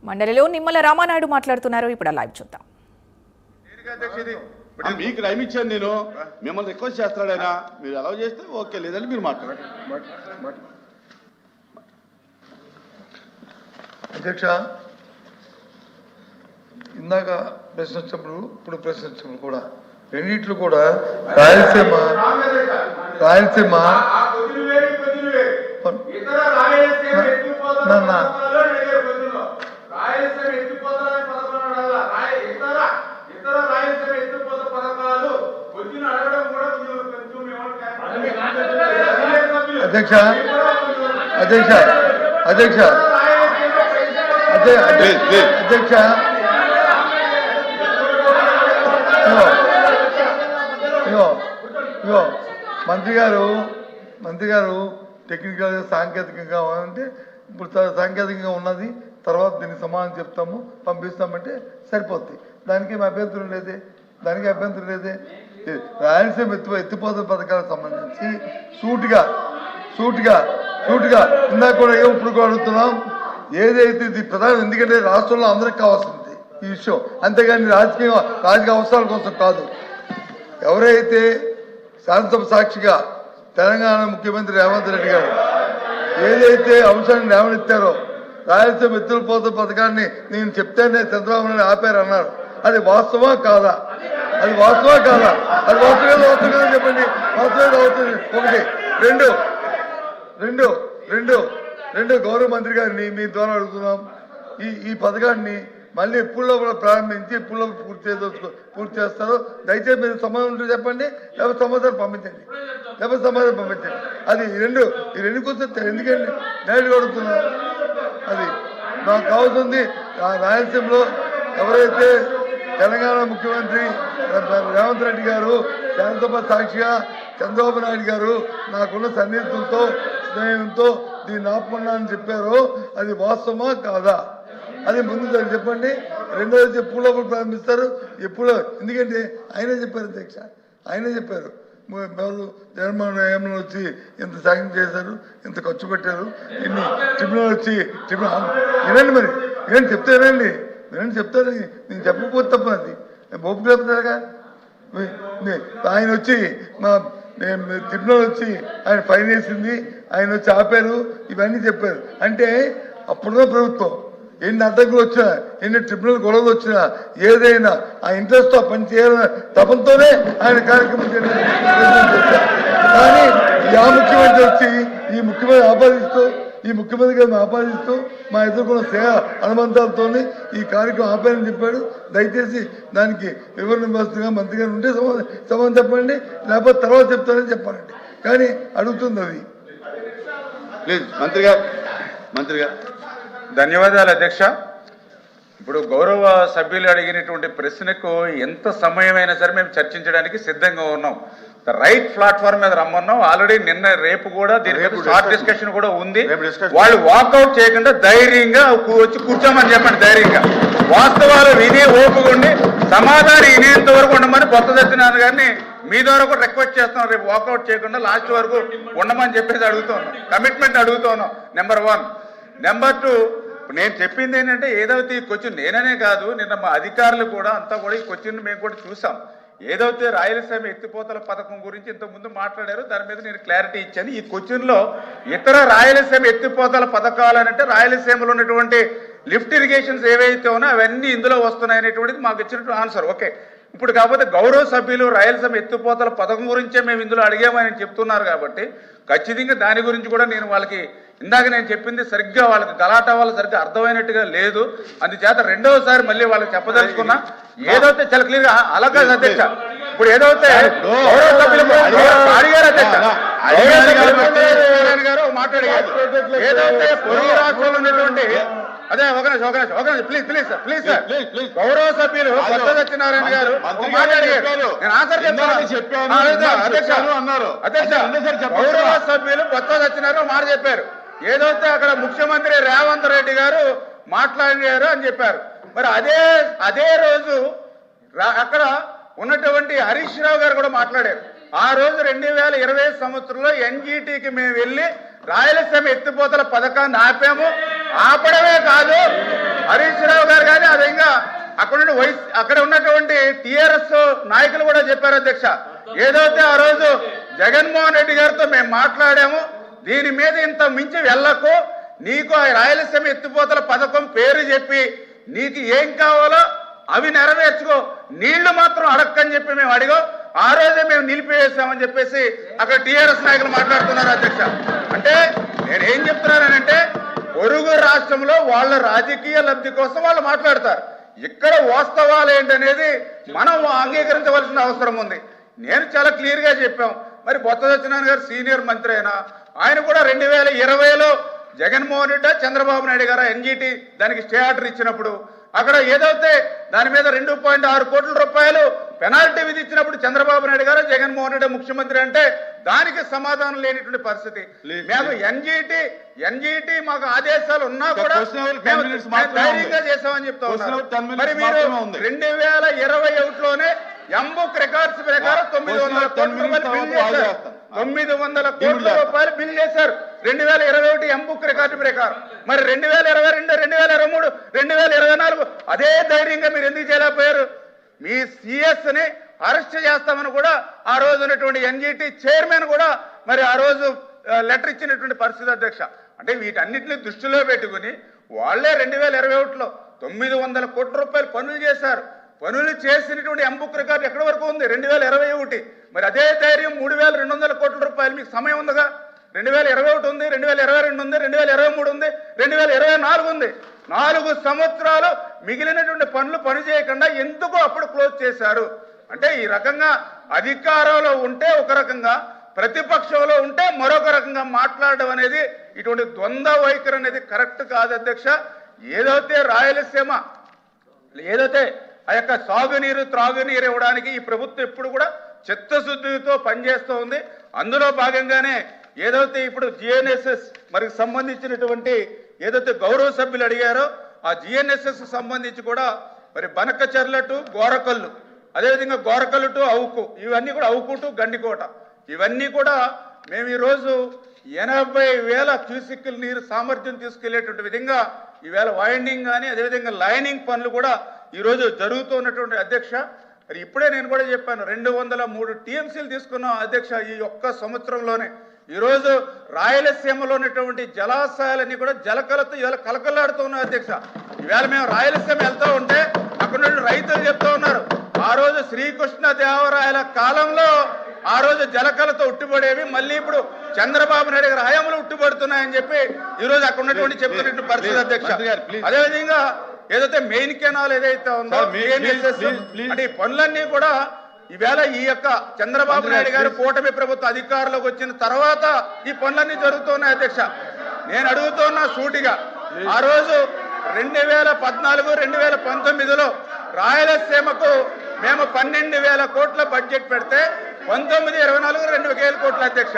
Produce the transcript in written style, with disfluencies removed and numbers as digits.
మండలిలో నిమ్మల రామానాయుడు మాట్లాడుతున్నారు. ఇప్పుడు లైవ్ చూద్దాం. మీకు టైం ఇచ్చాను, నేను మిమ్మల్ని రిక్వెస్ట్ చేస్తాడు ఆయన, మీరు అలౌ చేస్తే ఓకే, లేదంటే మీరు మాట్లాడండి. అధ్యక్ష, ఇందాక ప్రశ్నించినప్పుడు ఇప్పుడు ప్రశ్నించినప్పుడు కూడా రెండిట్లు కూడా రాయలసీమ అధ్యక్ష అధ్యక్ష అధ్యక్ష అధ్యక్ష ఇగో మంత్రి గారు టెక్నికల్ సాంకేతికంగా అంటే ఇప్పుడు సాంకేతికంగా ఉన్నది, తర్వాత దీనికి సమాధానం చెప్తాము పంపిస్తామంటే సరిపోద్ది. దానికి అభ్యంతరం లేదే. రాయలసీమ ఎత్తిపోతల పథకాలకు సంబంధించి సూటిగా ఇందాక కూడా ఇప్పుడు కూడా అడుగుతున్నాం. ఏదైతే ఇది ప్రధానం, ఎందుకంటే రాష్ట్రంలో అందరికి కావాల్సింది ఈ విషయం, అంతేగాని రాజకీయ అవసరాల కోసం కాదు. ఎవరైతే శాసనసభ సాక్షిగా తెలంగాణ ముఖ్యమంత్రి రేవంత్ రెడ్డి గారు ఏదైతే అంశాన్ని లేవనెత్తారో, రాయలసీమ ఎత్తిపోతల పథకాన్ని నేను చెప్తేనే చంద్రబాబు నాయుడు ఆపారన్నారు. అది వాస్తవా కాదా? అది వాస్తవా చెప్పండి. వాస్తవం అవుతుంది. ఒకటి. రెండు గౌరవ మంత్రి గారిని మీ ద్వారా అడుగుతున్నాం, ఈ పథకాన్ని మళ్ళీ ఎప్పుడులో ప్రారంభించి ఎప్పుడులో పూర్తి చేస్తారో దయచేసి మీరు సమాధానం ఉంటే చెప్పండి, లేకపోతే సమాధానం పంపించండి. అది ఈ రెండు కూర్చొని ఎందుకండి డైరెక్ట్గా అడుగుతున్నాం. అది నాకు కావాల్సింది. రాయలసీమలో ఎవరైతే తెలంగాణ ముఖ్యమంత్రి రేవంత్ రెడ్డి గారు శాసనసభ సాక్షిగా చంద్రబాబు నాయుడు గారు నాకున్న సన్నిహితంతో స్నేహంతో దీన్ని ఆపమన్నా అని చెప్పారో అది వాస్తవమా కాదా? అది ముందు చెప్పండి. రెండోది ఎప్పుడు ప్రారంభిస్తారు, ఎప్పుడు? ఎందుకంటే ఆయనే చెప్పారు అధ్యక్ష, జగన్మోహన్ ఏమన్నా వచ్చి ఎంత సాయం చేశారు, ఎంత ఖర్చు పెట్టారు, ఇన్ని ట్రిబ్యునల్ వచ్చి వినండి, మరి వినండి చెప్తారు. నేను చెప్పకపోతే తప్ప అది ఓపిక చెప్తారుగా. ఆయన వచ్చి ట్రిబ్యునల్ వచ్చి ఆయన ఫైన్ వేసింది, ఆయన వచ్చి ఆపారు, ఇవన్నీ చెప్పారు. అంటే అప్పుడున్న ప్రభుత్వం ఎన్ని అడ్డంకులు వచ్చినా, ఎన్ని ట్రిబ్యునల్ గొడవలు వచ్చినా, ఏదైనా ఆ ఇంట్రెస్ట్తో పని చేయాలన్న తపంతోనే ఆయన కార్యక్రమం చేశారు. కానీ ముఖ్యమంత్రి వచ్చి ఈ ముఖ్యమంత్రి గారిని ఆపాదిస్తూ మా ఎదుర్కొన్న సేవ అనుబంధాలతో ఈ కార్యక్రమం ఆపారని చెప్పాడు. దయచేసి దానికి వివరణ వ్యవస్థగా మంత్రి గారు ఉంటే సమాధానం చెప్పండి, లేకపోతే తర్వాత చెప్తారని చెప్పాలండి. కానీ అడుగుతుంది అది. ప్లీజ్ మంత్రి గారు. ధన్యవాదాలు అధ్యక్ష. ఇప్పుడు గౌరవ సభ్యులు అడిగినటువంటి ప్రశ్నకు ఎంత సమయమైనా సరే మేము చర్చించడానికి సిద్ధంగా ఉన్నాం. రైట్ ప్లాట్ఫామ్ మీద రమ్మన్నాం. ఆల్రెడీ రేపు కూడా దీని మీద షార్ట్ డిస్కషన్ కూడా ఉంది. వాళ్ళు వాకౌట్ చేయకుండా ధైర్యంగా వచ్చి కూర్చోమని చెప్పండి. ధైర్యంగా వాస్తవాలు వినే ఓపుకుండి సమాధానం వినేంత వరకు ఉండమని బొత్స సత్యనారాయణ గారిని మీ ద్వారా కూడా రిక్వెస్ట్ చేస్తాం. రేపు వాకౌట్ చేయకుండా లాస్ట్ వరకు ఉండమని చెప్పేసి అడుగుతున్నాం, కమిట్మెంట్ అడుగుతున్నాం. నెంబర్ 1. నెంబర్ 2, నేను చెప్పింది ఏంటంటే ఏదైతే ఈ క్వశ్చన్ నేననే కాదు, నిన్న మా అధికారులు కూడా అంతా కూడా ఈ క్వశ్చన్ మేము కూడా చూసాం. ఏదైతే రాయలసీమ ఎత్తిపోతల పథకం గురించి ఇంతకుముందు మాట్లాడారో దాని మీద నేను క్లారిటీ ఇచ్చాను. ఈ క్వశ్చన్లో ఇతర రాయలసీమ ఎత్తిపోతల పథకాలు అంటే రాయలసీమలో ఉన్నటువంటి లిఫ్ట్ ఇరిగేషన్స్ ఏవైతే ఉన్నాయో అవన్నీ ఇందులో వస్తున్నాయనేటువంటిది మాకు ఇచ్చినటువంటి ఆన్సర్. ఓకే, ఇప్పుడు కాకపోతే గౌరవ సభ్యులు రాయలసీమ ఎత్తిపోతల పథకం గురించే మేము ఇందులో అడిగామని చెప్తున్నారు కాబట్టి ఖచ్చితంగా దాని గురించి కూడా నేను వాళ్ళకి ఇందాక నేను చెప్పింది సరిగ్గా వాళ్ళకి గలాటా వాళ్ళు సరిగ్గా అర్థమైనట్టుగా లేదు. అందుచేత రెండవసారి మళ్ళీ వాళ్ళకి చెప్పదలుచుకున్నా. ఏదైతే చాలా క్లియర్గా అలాగే అధ్యక్ష, ఇప్పుడు ఏదైతే గౌరవ సభ్యులు అడిగారు అధ్యక్ష గారు మాట్లాడారు, ఏదైతే పొరుగు రాష్ట్రంలో ఉన్నటువంటి అదే ఒక నిమిషం ప్లీజ్ సార్ గౌరవ సభ్యులు బొత్స సత్యనారాయణ గారు మాట్లాడారు. నేను ఆన్సర్ చెప్పాను అధ్యక్ష. గౌరవ సభ్యులు బొత్స సత్యనారాయణ మాట చెప్పారు. ఏదైతే అక్కడ ముఖ్యమంత్రి రేవంత్ రెడ్డి గారు మాట్లాడారు అని చెప్పారు. మరి అదే రోజు అక్కడ ఉన్నటువంటి హరీష్ రావు గారు కూడా మాట్లాడారు. ఆ రోజు 2020 సంవత్సరంలో ఎన్జీటీకి మేము వెళ్ళి రాయలసీమ ఎత్తిపోతల పథకాన్ని ఆపాము. ఆపడమే కాదు, హరీష్ అక్కడ ఉన్నటువంటి టిఆర్ఎస్ నాయకులు కూడా చెప్పారు అధ్యక్ష, ఏదైతే ఆ రోజు జగన్మోహన్ రెడ్డి గారితో మేము మాట్లాడాము, దీని మీద ఇంత మించి వెళ్ళకు, నీకు ఆ రాయలసీమ ఎత్తిపోతల పథకం పేరు చెప్పి నీకు ఏం కావాలో అవి నెరవేర్చుకో, నీళ్లు మాత్రం అడక్కని చెప్పి మేము అడిగాం, ఆ రోజే మేము నిలిపివేసామని చెప్పేసి అక్కడ టిఆర్ఎస్ నాయకులు మాట్లాడుతున్నారు అధ్యక్ష. అంటే నేనేం చెప్తున్నానంటే పొరుగు రాష్ట్రంలో వాళ్ళ రాజకీయ లబ్ధి కోసం వాళ్ళు మాట్లాడతారు, ఇక్కడ వాస్తవాలు ఏంటనేది మనం అంగీకరించవలసిన అవసరం ఉంది. నేను చాలా క్లియర్ గా చెప్పాం. మరి బొత్స సత్యనారాయణ గారు సీనియర్ మంత్రి అయినా ఆయన కూడా 2020లో జగన్మోహన్ రెడ్డి చంద్రబాబు నాయుడు గారు ఎన్జీటీ దానికి స్టే ఆర్డర్ ఇచ్చినప్పుడు అక్కడ ఏదైతే దాని మీద 2.6 కోట్ల రూపాయలు పెనాల్టీ విధించినప్పుడు చంద్రబాబు నాయుడు గారు జగన్మోహన్ రెడ్డి ముఖ్యమంత్రి అంటే దానికి సమాధానం లేనిటువంటి పరిస్థితి. మేము ఎన్జీటీ మాకు ఆదేశాలు ఉన్నా కూడా ధైర్యంగా చేసామని చెప్తా ఉన్నారు. మరి మీరు 2021లోనే ఎంబుక్ రికార్డ్స్ ప్రకారం 900 కోట్ల రూపాయలు బిల్ చేశారు. 900 కోట్ల రూపాయలు బిల్ చేశారు 2021 ఎంబుక్ రికార్డు ప్రకారం. మరి 2022, 2023, 2024 అదే ధైర్యంగా మీరు ఎందుకు చేయలేకపోయారు? మీ సిఎస్ ని అరెస్ట్ చేస్తామని కూడా ఆ రోజు ఉన్నటువంటి ఎన్జీటీ చైర్మన్ కూడా మరి ఆ రోజు లెటర్ ఇచ్చినటువంటి పరిస్థితి అధ్యక్ష. అంటే వీటన్నిటిని దృష్టిలో పెట్టుకుని వాళ్లే 2021లో 900 కోట్ల రూపాయలు పనులు చేశారు. పనులు చేసినటువంటి ఎంబుక్ రికార్డు ఎక్కడి వరకు ఉంది? 2021. మరి అదే ధైర్యం 3200 కోట్ల రూపాయలు మీకు సమయం ఉందిగా. 2021 ఉంది, 2022 ఉంది, 2023 ఉంది, 2024 ఉంది. 4 సంవత్సరాలు మిగిలినటువంటి పని చేయకుండా ఎందుకు అప్పుడు క్లోజ్ చేశారు? అంటే ఈ రకంగా అధికారంలో ఉంటే ఒక రకంగా, ప్రతిపక్షంలో ఉంటే మరొక రకంగా మాట్లాడడం అనేది ఇటువంటి ద్వంద్వ వైఖరి అనేది కరెక్ట్ కాదు అధ్యక్ష. ఏదైతే రాయలసీమ ఏదైతే ఆ యొక్క సాగునీరు త్రాగునీరు ఇవ్వడానికి ఈ ప్రభుత్వం ఎప్పుడు కూడా చిత్తశుద్ధితో పనిచేస్తూ ఉంది. అందులో భాగంగానే ఏదైతే ఇప్పుడు జిఎన్ఎస్ఎస్ మరి సంబంధించినటువంటి ఏదైతే గౌరవ సభ్యులు అడిగారో ఆ జిఎన్ఎస్ఎస్ సంబంధించి కూడా మరి బనకచెర్ల టు గోరకల్లు, అదేవిధంగా గోరకల్లు టు అవుకు, ఇవన్నీ కూడా అవుకు టు గండికోట, ఇవన్నీ కూడా మేము ఈరోజు 80,000 క్యూసిక్ల నీరు సామర్థ్యం తీసుకెళ్లేటువంటి విధంగా ఈవేళ వైండింగ్ కానీ అదేవిధంగా లైనింగ్ పనులు కూడా ఈరోజు జరుగుతున్నటువంటి అధ్యక్ష. మరి ఇప్పుడే నేను కూడా చెప్పాను 203 టీఎంసీలు తీసుకున్నాం అధ్యక్ష ఈ ఒక్క సంవత్సరంలోనే. ఈరోజు రాయలసీమలో ఉన్నటువంటి జలాశయాలన్నీ కూడా జలకలతో ఇవాళ కలకలాడుతున్నాయి అధ్యక్ష. ఈవేళ మేము రాయలసీమ వెళ్తూ ఉంటే అక్కడ నుండి రైతులు చెప్తూ ఉన్నారు, ఆ రోజు శ్రీకృష్ణదేవరాయల కాలంలో ఆ రోజు జలకలతో ఉట్టిపడేవి, మళ్ళీ ఇప్పుడు చంద్రబాబు నాయుడు గారి హయాంలో ఉట్టిపడుతున్నాయని చెప్పి ఈరోజు అక్కడ ఉన్నటువంటి చెప్తున్నటువంటి పరిస్థితి అధ్యక్ష. అదేవిధంగా ఏదైతే మెయిన్ కెనాల్ ఏదైతే ఉందో అంటే ఈ పనులన్నీ కూడా ఈవేళ ఈ యొక్క చంద్రబాబు నాయుడు గారు కూటమి ప్రభుత్వ అధికారంలోకి వచ్చిన తర్వాత ఈ పనులన్నీ జరుగుతున్నాయి అధ్యక్ష. నేను అడుగుతున్నా సూటిగా, ఆ రోజు 2014, 2019లో రాయలసీమకు మేము 12,000 కోట్ల బడ్జెట్ పెడితే 19, 24 2,000 కోట్ల అధ్యక్ష.